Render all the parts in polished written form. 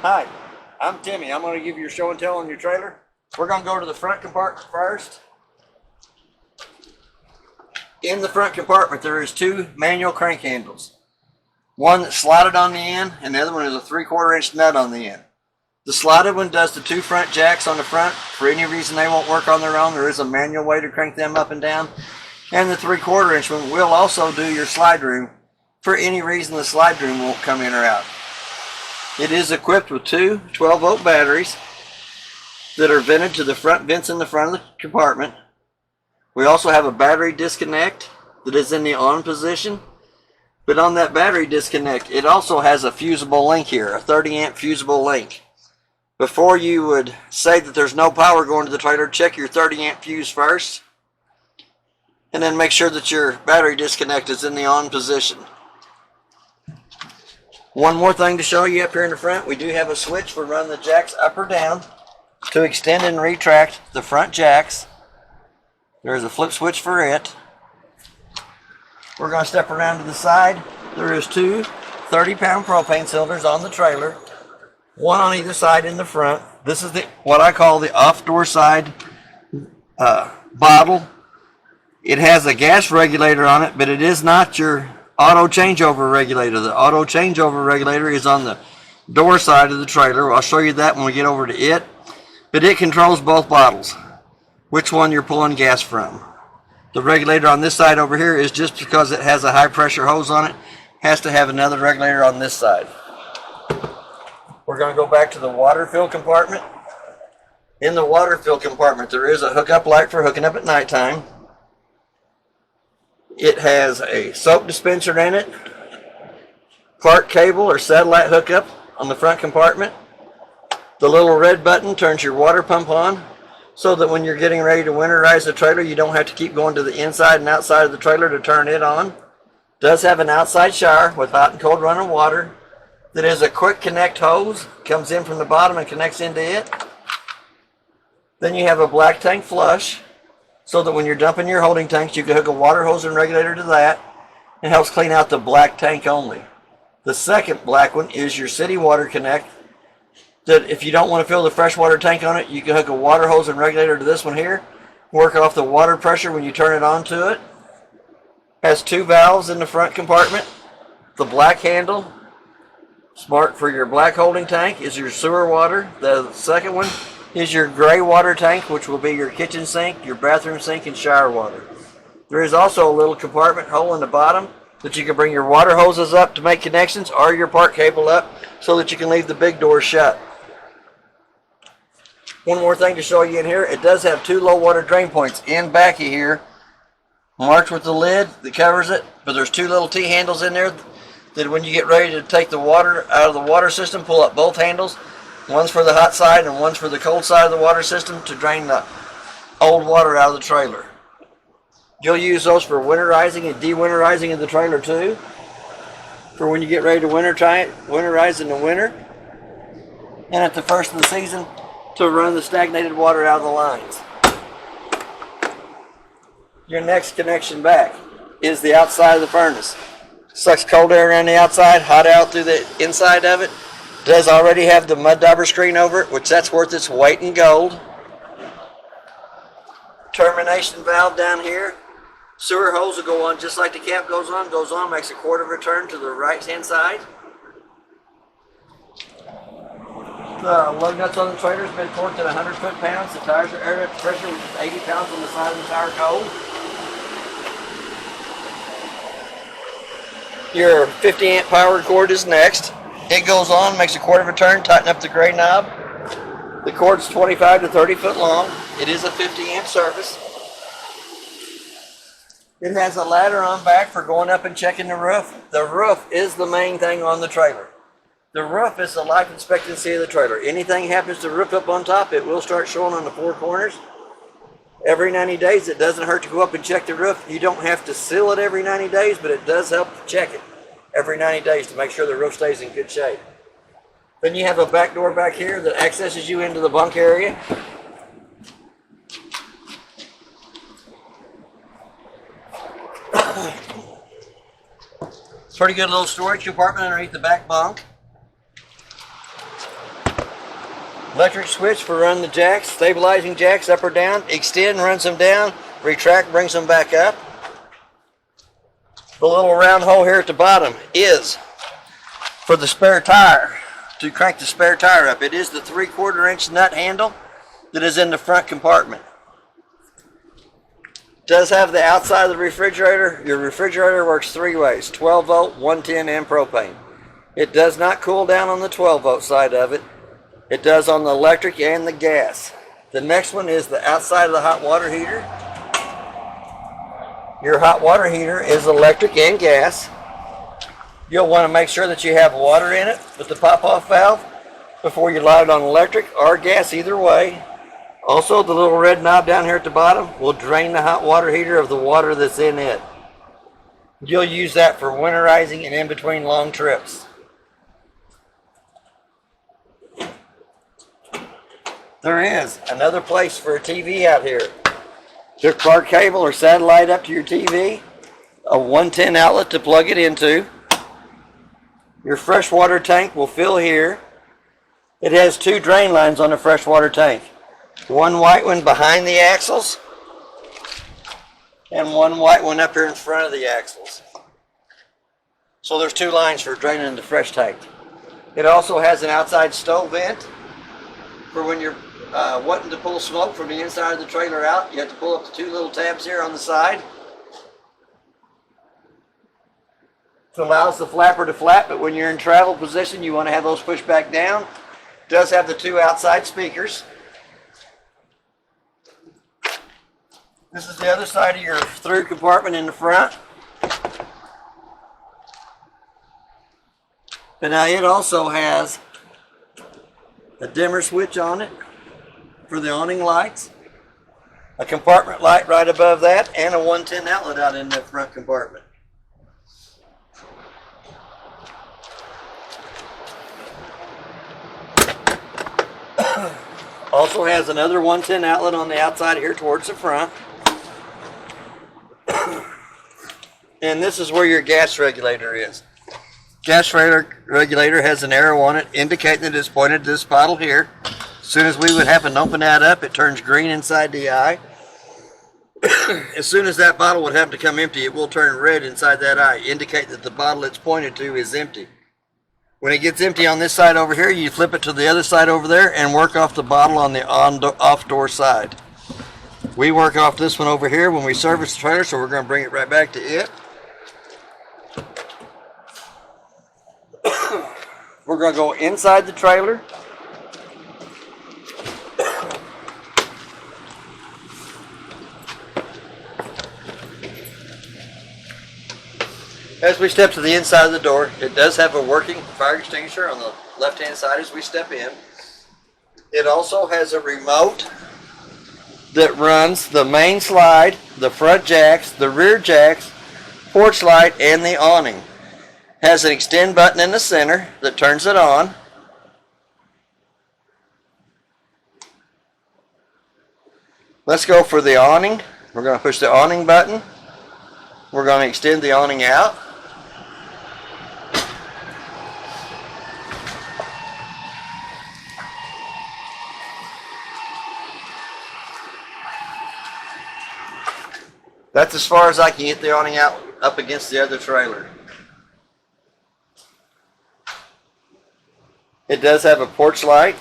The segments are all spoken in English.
Hi, I'm Timmy. I'm going to give you a show and tell on your trailer. We're going to go to the front compartment first. In the front compartment, there is two manual crank handles. One that's slotted on the end, and the other one is a 3/4 inch nut on the end. The slotted one does the two front jacks on the front. For any reason they won't work on their own, there is a manual way to crank them up and down. And the 3/4 inch one will also do your slide room. For any reason the slide room won't come in or out. It is equipped with two 12-volt batteries that are vented to the front vents in the front of the compartment. We also have a battery disconnect that is in the on position. But on that battery disconnect, it also has a fusible link here, a 30 amp fusible link. Before you would say that there's no power going to the trailer, check your 30 amp fuse first. And then make sure that your battery disconnect is in the on position. One more thing to show you up here in the front, we do have a switch for running the jacks up or down to extend and retract the front jacks. There's a flip switch for it. We're going to step around to the side. There is two 30-pound propane cylinders on the trailer, one on either side in the front. This is what I call the off-door side bottle. It has a gas regulator on it, but it is not your auto changeover regulator. The auto changeover regulator is on the door side of the trailer. I'll show you that when we get over to it. But it controls both bottles, which one you're pulling gas from. The regulator on this side over here is just because it has a high pressure hose on it, has to have another regulator on this side. We're going to go back to the water fill compartment. In the water fill compartment, there is a hookup light for hooking up at nighttime. It has a soap dispenser in it, Clark cable or satellite hookup on the front compartment. The little red button turns your water pump on so that when you're getting ready to winterize the trailer, you don't have to keep going to the inside and outside of the trailer to turn it on. It does have an outside shower with hot and cold running water. That is a quick connect hose, comes in from the bottom and connects into it. Then you have a black tank flush, so that when you're dumping your holding tanks, you can hook a water hose and regulator to that. It helps clean out the black tank only. The second black one is your city water connect, that if you don't want to fill the freshwater tank on it, you can hook a water hose and regulator to this one here. Work off the water pressure when you turn it on to it. Has two valves in the front compartment. The black handle, smart for your black holding tank, is your sewer water. The second one is your gray water tank, which will be your kitchen sink, your bathroom sink, and shower water. There is also a little compartment hole in the bottom that you can bring your water hoses up to make connections, or your park cable up so that you can leave the big door shut. One more thing to show you in here, it does have two low water drain points in back of here, marked with the lid that covers it, but there's two little T-handles in there that when you get ready to take the water out of the water system, pull up both handles. One's for the hot side and one's for the cold side of the water system to drain the old water out of the trailer. You'll use those for winterizing and de-winterizing of the trailer too, for when you get ready to winterize in the winter, and at the first of the season to run the stagnated water out of the lines. Your next connection back is the outside of the furnace. Sucks cold air around the outside, hot out through the inside of it. Does already have the mud dauber screen over it, which that's worth its weight in gold. Termination valve down here. Sewer hose will go on just like the cap goes on, makes a quarter of a turn to the right hand side. The lug nuts on the trailer has been torqued at 100 foot-pounds. The tires are air at pressure, which is 80 pounds on the side of the tire cold. Your 50 amp power cord is next. It goes on, makes a quarter of a turn, tighten up the gray knob. The cord's 25 to 30 foot long. It is a 50 amp service. It has a ladder on back for going up and checking the roof. The roof is the main thing on the trailer. The roof is the life expectancy of the trailer. Anything happens to the roof up on top, it will start showing on the four corners. Every 90 days, it doesn't hurt to go up and check the roof. You don't have to seal it every 90 days, but it does help to check it every 90 days to make sure the roof stays in good shape. Then you have a back door back here that accesses you into the bunk area. Pretty good little storage compartment underneath the back bunk. Electric switch for running the jacks, stabilizing jacks up or down, extend, runs them down, retract, brings them back up. The little round hole here at the bottom is for the spare tire, to crank the spare tire up. It is the 3/4 inch nut handle that is in the front compartment. It does have the outside of the refrigerator. Your refrigerator works 3 ways, 12 volt, 110, and propane. It does not cool down on the 12 volt side of it. It does on the electric and the gas. The next one is the outside of the hot water heater. Your hot water heater is electric and gas. You'll want to make sure that you have water in it with the pop-off valve before you light it on electric or gas, either way. Also, the little red knob down here at the bottom will drain the hot water heater of the water that's in it. You'll use that for winterizing and in between long trips. There is another place for a TV out here. Hook bar cable or satellite up to your TV, a 110 outlet to plug it into. Your freshwater tank will fill here. It has 2 drain lines on the freshwater tank. One white one behind the axles and one white one up here in front of the axles. So there's 2 lines for draining the fresh tank. It also has an outside stove vent for when you're wanting to pull smoke from the inside of the trailer out. You have to pull up the 2 little tabs here on the side. It allows the flapper to flap, but when you're in travel position, you want to have those pushed back down. It does have the 2 outside speakers. This is the other side of your through compartment in the front. But now it also has a dimmer switch on it for the awning lights, a compartment light right above that, and a 110 outlet out in the front compartment. Also has another 110 outlet on the outside here towards the front. And this is where your gas regulator is. Gas regulator has an arrow on it indicating that it's pointed to this bottle here. As soon as we would happen to open that up, it turns green inside the eye. As soon as that bottle would happen to come empty, it will turn red inside that eye, indicate that the bottle it's pointed to is empty. When it gets empty on this side over here, you flip it to the other side over there and work off the bottle on the off door side. We work off this one over here when we service the trailer, so we're going to bring it right back to it. We're going to go inside the trailer. As we step to the inside of the door, it does have a working fire extinguisher on the left-hand side as we step in. It also has a remote that runs the main slide, the front jacks, the rear jacks, porch light, and the awning. Has an extend button in the center that turns it on. Let's go for the awning. We're going to push the awning button. We're going to extend the awning out. That's as far as I can get the awning out up against the other trailer. It does have a porch light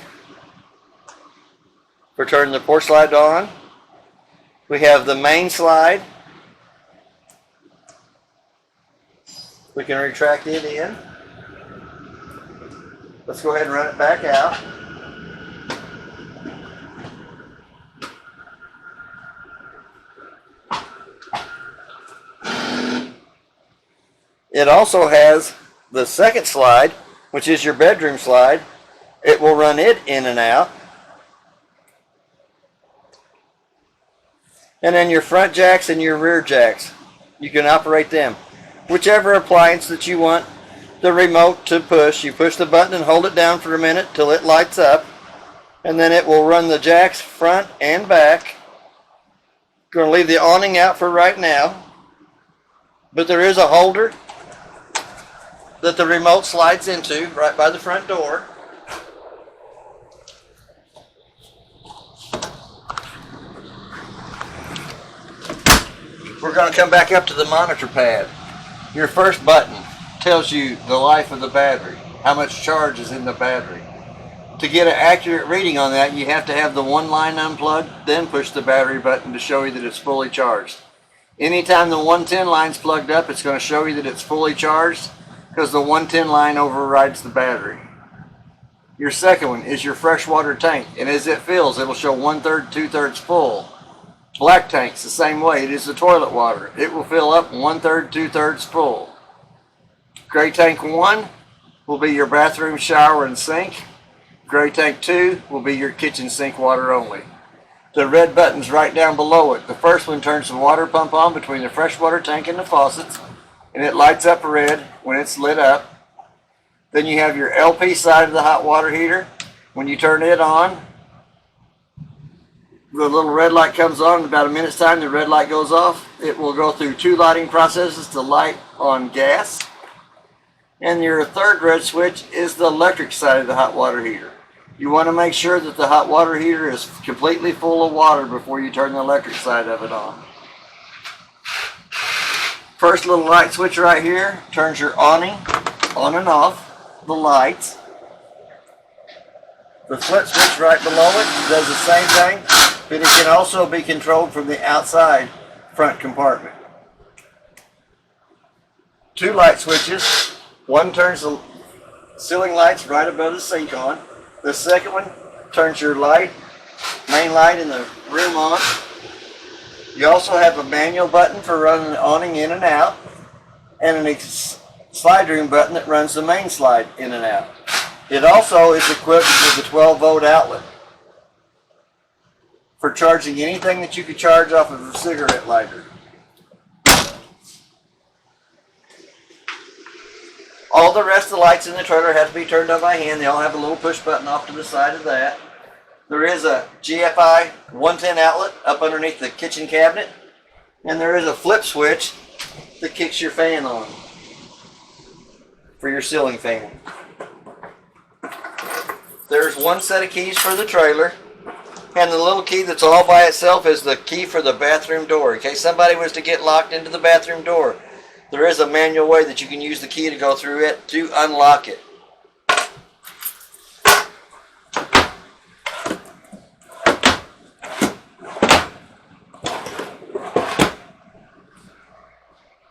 for turning the porch light on. We have the main slide. We can retract it in. Let's go ahead and run it back out. It also has the second slide, which is your bedroom slide. It will run it in and out. And then your front jacks and your rear jacks, you can operate them. Whichever appliance that you want the remote to push, you push the button and hold it down for a minute till it lights up, and then it will run the jacks front and back. Going to leave the awning out for right now, but there is a holder that the remote slides into right by the front door. We're going to come back up to the monitor pad. Your first button tells you the life of the battery, how much charge is in the battery. To get an accurate reading on that, you have to have the one line unplugged, then push the battery button to show you that it's fully charged. Anytime the 110 line's plugged up, it's going to show you that it's fully charged because the 110 line overrides the battery. Your second one is your freshwater tank, and as it fills, it'll show 1/3, 2/3 full. Black tank's the same way. It is the toilet water. It will fill up 1/3, 2/3 full. Gray tank 1 will be your bathroom, shower, and sink. Gray tank 2 will be your kitchen sink water only. The red button's right down below it. The first one turns the water pump on between the freshwater tank and the faucets, and it lights up red when it's lit up. Then you have your LP side of the hot water heater. When you turn it on, the little red light comes on. In about a minute's time, the red light goes off. It will go through 2 lighting processes to light on gas. And your third red switch is the electric side of the hot water heater. You want to make sure that the hot water heater is completely full of water before you turn the electric side of it on. First little light switch right here turns your awning on and off, the lights. The flip switch right below it does the same thing, but it can also be controlled from the outside front compartment. 2 light switches. One turns the ceiling lights right above the sink on. The second one turns your main light in the room on. You also have a manual button for running the awning in and out, and a slide room button that runs the main slide in and out. It also is equipped with a 12-volt outlet for charging anything that you could charge off of a cigarette lighter. All the rest of the lights in the trailer have to be turned on by hand. They all have a little push button off to the side of that. There is a GFI 110 outlet up underneath the kitchen cabinet, and there is a flip switch that kicks your fan on for your ceiling fan. There's one set of keys for the trailer, and the little key that's all by itself is the key for the bathroom door. In case somebody was to get locked into the bathroom door, there is a manual way that you can use the key to go through it to unlock it.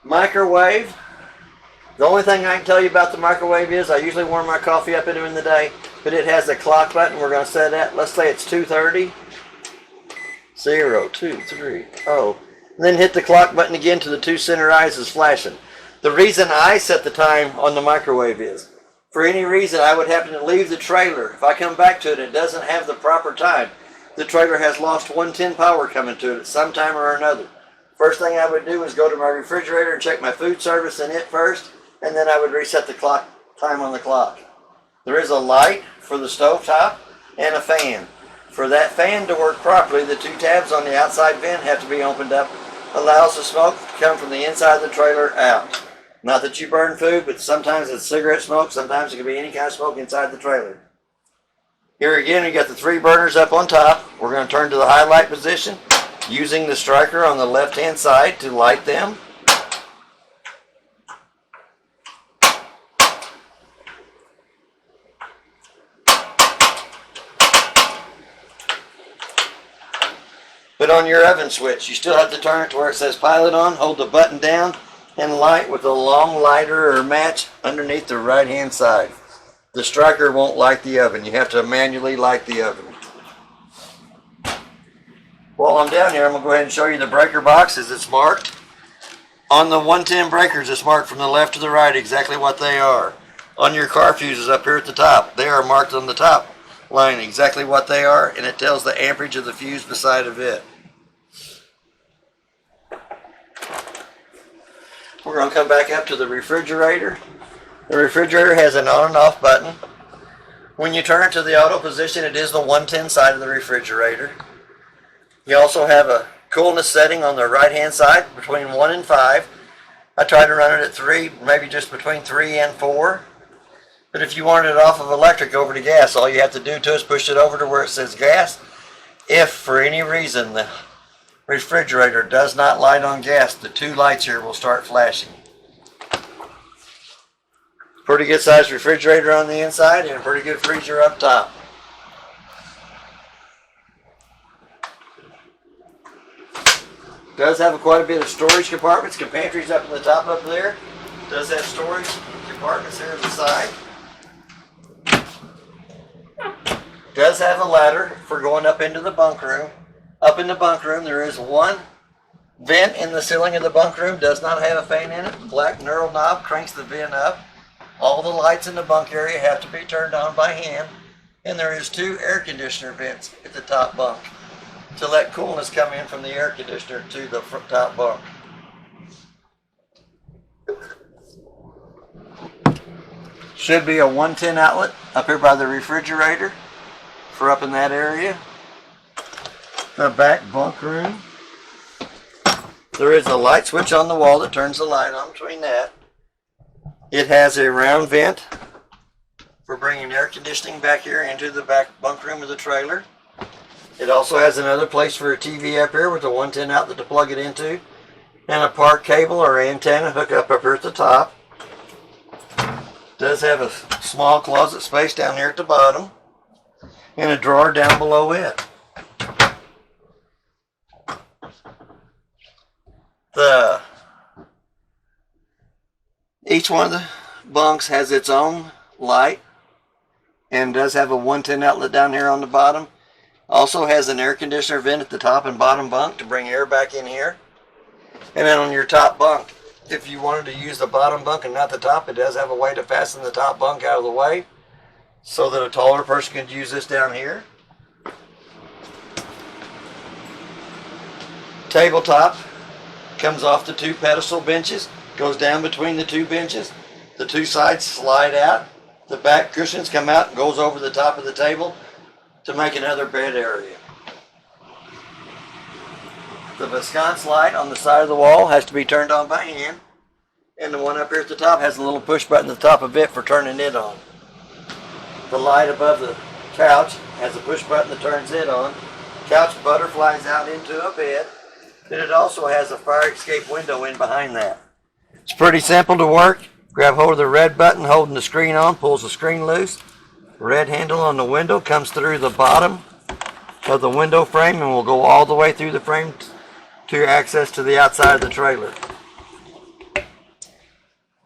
Microwave. The only thing I can tell you about the microwave is I usually warm my coffee up in the day, but it has a clock button. We're going to set that. Let's say it's 2:30. 0, 2, 3, 0. And then hit the clock button again till the 2 center eyes is flashing. The reason I set the time on the microwave is, for any reason I would happen to leave the trailer. If I come back to it and it doesn't have the proper time, the trailer has lost 110 power coming to it at some time or another. First thing I would do is go to my refrigerator and check my food service in it first, and then I would reset the clock time on the clock. There is a light for the stovetop and a fan. For that fan to work properly, the 2 tabs on the outside vent have to be opened up. Allows the smoke to come from the inside of the trailer out. Not that you burn food, but sometimes it's cigarette smoke, sometimes it can be any kind of smoke inside the trailer. Here again, we got the 3 burners up on top. We're going to turn to the highlight position, using the striker on the left-hand side to light them. But on your oven switch, you still have to turn it to where it says pilot on, hold the button down, and light with a long lighter or match underneath the right-hand side. The striker won't light the oven. You have to manually light the oven. While I'm down here, I'm going to go ahead and show you the breaker box as it's marked. On the 110 breakers, it's marked from the left to the right exactly what they are. On your car fuses up here at the top, they are marked on the top line exactly what they are, and it tells the amperage of the fuse beside of it. We're going to come back up to the refrigerator. The refrigerator has an on and off button. When you turn it to the auto position, it is the 110 side of the refrigerator. You also have a coolness setting on the right hand side between 1 and 5. I try to run it at 3, maybe just between 3 and 4. But if you wanted it off of electric over to gas, all you have to do is push it over to where it says gas. If for any reason the refrigerator does not light on gas. The two lights here will start flashing. Pretty good sized refrigerator on the inside and a pretty good freezer up top. Does have quite a bit of storage compartments. Pantries up in the top up there. Does have storage compartments here on the side. Does have a ladder for going up into the bunk room. Up in the bunk room there is one vent in the ceiling of the bunk room. Does not have a fan in it. Black knurled knob cranks the vent up. All the lights in the bunk area have to be turned on by hand. And there is two air conditioner vents at the top bunk to let coolness come in from the air conditioner to the top bunk. Should be a 110 outlet up here by the refrigerator for up in that area. The back bunk room. There is a light switch on the wall that turns the light on between that. It has a round vent for bringing air conditioning back here into the back bunk room of the trailer. It also has another place for a TV up here with a 110 outlet to plug it into, and a park cable or antenna hook up here at the top. Does have a small closet space down here at the bottom, and a drawer down below it. Each one of the bunks has its own light and does have a 110 outlet down here on the bottom. Also has an air conditioner vent at the top and bottom bunk to bring air back in here. And then on your top bunk, if you wanted to use the bottom bunk and not the top, it does have a way to fasten the top bunk out of the way so that a taller person can use this down here. Tabletop comes off the two pedestal benches, goes down between the two benches. The two sides slide out. The back cushions come out and goes over the top of the table to make another bed area. The Visconce light on the side of the wall has to be turned on by hand, and the one up here at the top has a little push button at the top of it for turning it on. The light above the couch has a push button that turns it on. Couch butterflies out into a bed, and it also has a fire escape window in behind that. It's pretty simple to work. Grab hold of the red button holding the screen on, pulls the screen loose. Red handle on the window comes through the bottom of the window frame and will go all the way through the frame to access to the outside of the trailer.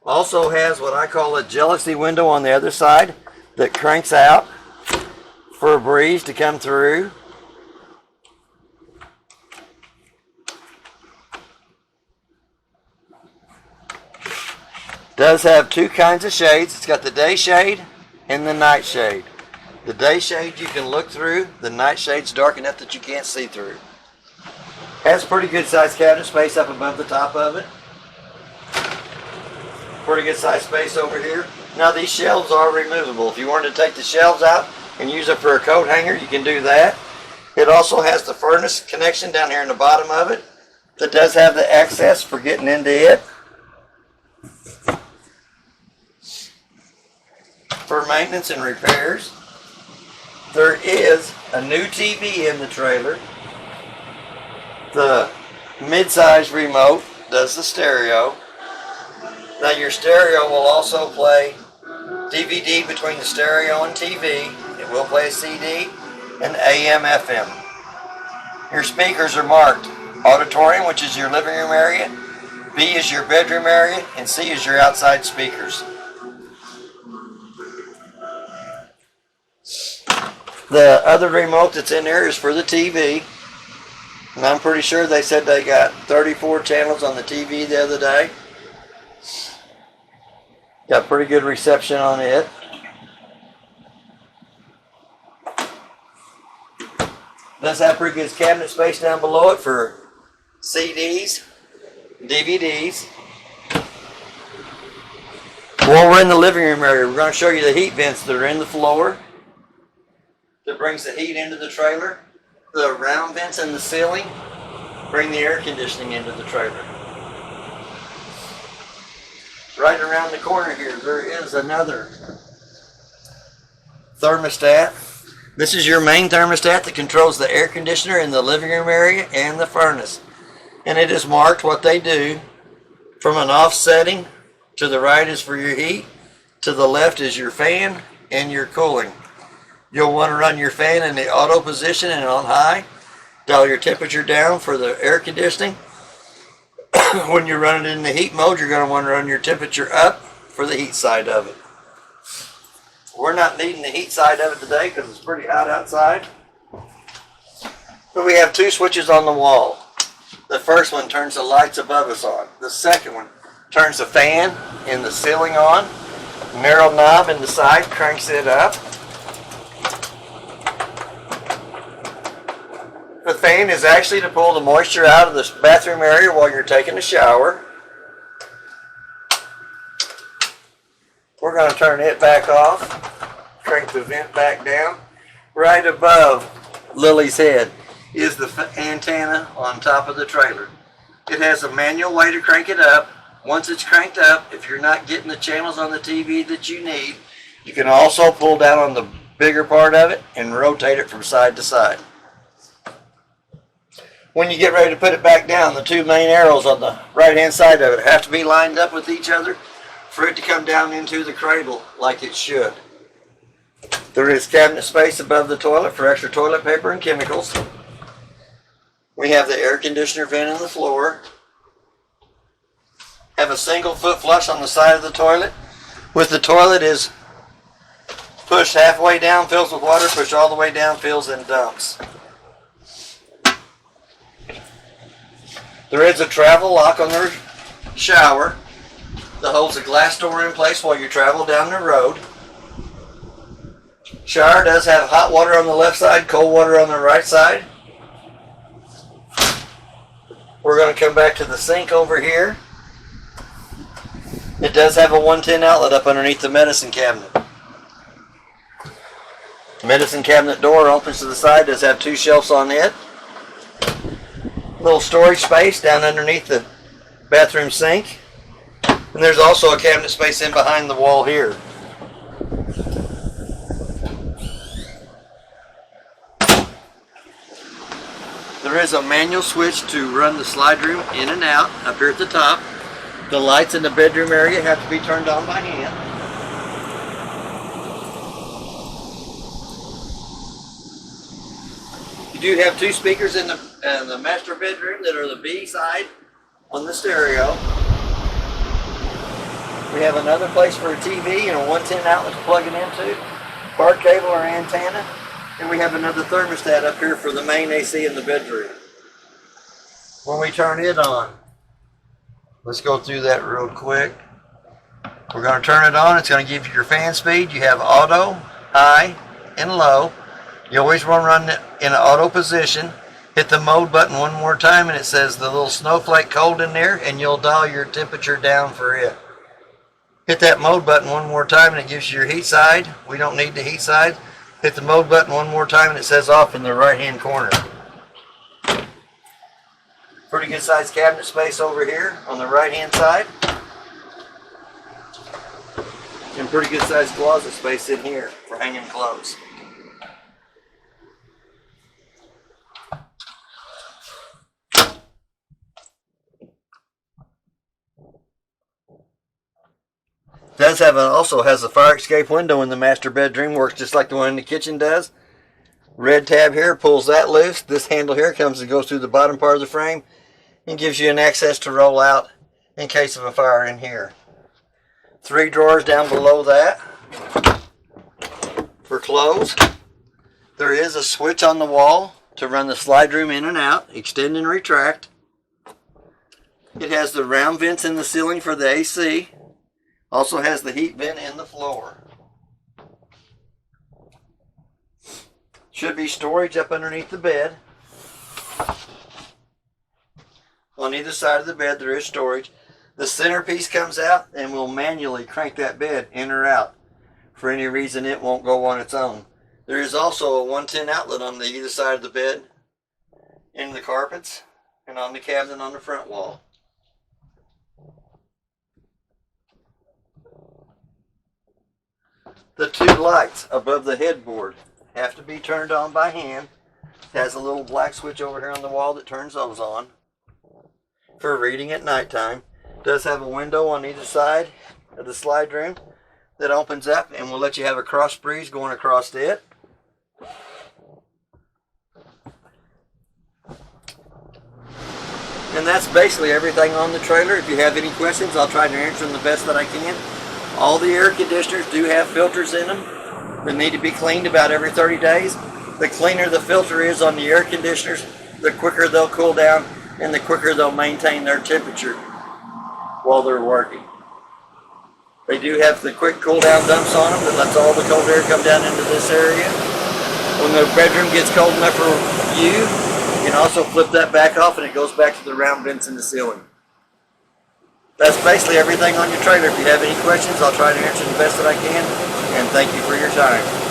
Also has what I call a jealousy window on the other side that cranks out for a breeze to come through. Does have two kinds of shades. It's got the day shade and the night shade. The day shade you can look through. The night shade's dark enough that you can't see through. Has pretty good sized cabinet space up above the top of it. Pretty good sized space over here. Now these shelves are removable. If you wanted to take the shelves out and use it for a coat hanger, you can do that. It also has the furnace connection down here in the bottom of it that does have the access for getting into it. For maintenance and repairs. There is a new TV in the trailer. The mid-size remote does the stereo. Now your stereo will also play DVD between the stereo and TV. It will play a CD and AM FM. Your speakers are marked auditorium, which is your living room area, B is your bedroom area, and C is your outside speakers. The other remote that's in there is for the TV, and I'm pretty sure they said they got 34 channels on the TV the other day. Got pretty good reception on it. Does have pretty good cabinet space down below it for CDs, DVDs. While we're in the living room area, we're going to show you the heat vents that are in the floor that brings the heat into the trailer. The round vents in the ceiling bring the air conditioning into the trailer. Right around the corner here, there is another thermostat This is your main thermostat that controls the air conditioner in the living room area and the furnace. And it is marked what they do. From an off setting, to the right is for your heat, to the left is your fan and your cooling. You'll want to run your fan in the auto position and on high. Dial your temperature down for the air conditioning. When you're running in the heat mode, you're going to want to run your temperature up for the heat side of it. We're not needing the heat side of it today because it's pretty hot outside. But we have two switches on the wall. The first one turns the lights above us on. The second one turns the fan in the ceiling on. Narrow knob in the side cranks it up. The fan is actually to pull the moisture out of the bathroom area while you're taking a shower. We're going to turn it back off. Crank the vent back down. Right above Lily's head is the antenna on top of the trailer. It has a manual way to crank it up. Once it's cranked up, if you're not getting the channels on the TV that you need, you can also pull down on the bigger part of it and rotate it from side to side. When you get ready to put it back down, the two main arrows on the right hand side of it have to be lined up with each other for it to come down into the cradle like it should. There is cabinet space above the toilet for extra toilet paper and chemicals. We have the air conditioner vent in the floor. Have a single foot flush on the side of the toilet. With the toilet is pushed halfway down, fills with water, pushed all the way down, fills and dumps. There is a travel lock on the shower that holds a glass door in place while you travel down the road. Shower does have hot water on the left side, cold water on the right side. We're going to come back to the sink over here. It does have a 110 outlet up underneath the medicine cabinet. The medicine cabinet door opens to the side, does have two shelves on it. Little storage space down underneath the bathroom sink. And there's also a cabinet space in behind the wall here. There is a manual switch to run the slide room in and out up here at the top. The lights in the bedroom area have to be turned on by hand. You do have two speakers in the master bedroom that are the B side on the stereo. We have another place for a TV and a 110 outlet to plug it into, cord cable or antenna, and we have another thermostat up here for the main AC in the bedroom. When we turn it on, let's go through that real quick. We're going to turn it on. It's going to give you your fan speed. You have auto, high, and low. You always want to run it in an auto position. Hit the mode button one more time and it says the little snowflake cold in there, and you'll dial your temperature down for it. Hit that mode button one more time and it gives you your heat side. We don't need the heat side. Hit the mode button one more time and it says off in the right hand corner. Pretty good sized cabinet space over here on the right hand side. And pretty good sized closet space in here for hanging clothes. Also has a fire escape window in the master bedroom. Works just like the one in the kitchen does. Red tab here pulls that loose. This handle here comes and goes through the bottom part of the frame and gives you an access to roll out in case of a fire in here. 3 drawers down below that for clothes. There is a switch on the wall to run the slide room in and out, extend and retract. It has the round vents in the ceiling for the AC. Also has the heat vent in the floor. Should be storage up underneath the bed. On either side of the bed there is storage. The centerpiece comes out and we'll manually crank that bed in or out. For any reason it won't go on its own. There is also a 110 outlet on the either side of the bed, in the carpets, and on the cabinet on the front wall. The 2 lights above the headboard have to be turned on by hand. It has a little black switch over here on the wall that turns those on for reading at nighttime. It does have a window on either side of the slide room that opens up and will let you have a cross breeze going across it. And that's basically everything on the trailer. If you have any questions, I'll try to answer them the best that I can. All the air conditioners do have filters in them that need to be cleaned about every 30 days. The cleaner the filter is on the air conditioners, the quicker they'll cool down and the quicker they'll maintain their temperature while they're working. They do have the quick cool down dumps on them that lets all the cold air come down into this area. When the bedroom gets cold enough for you can also flip that back off and it goes back to the round vents in the ceiling. That's basically everything on your trailer. If you have any questions, I'll try to answer the best that I can. And thank you for your time.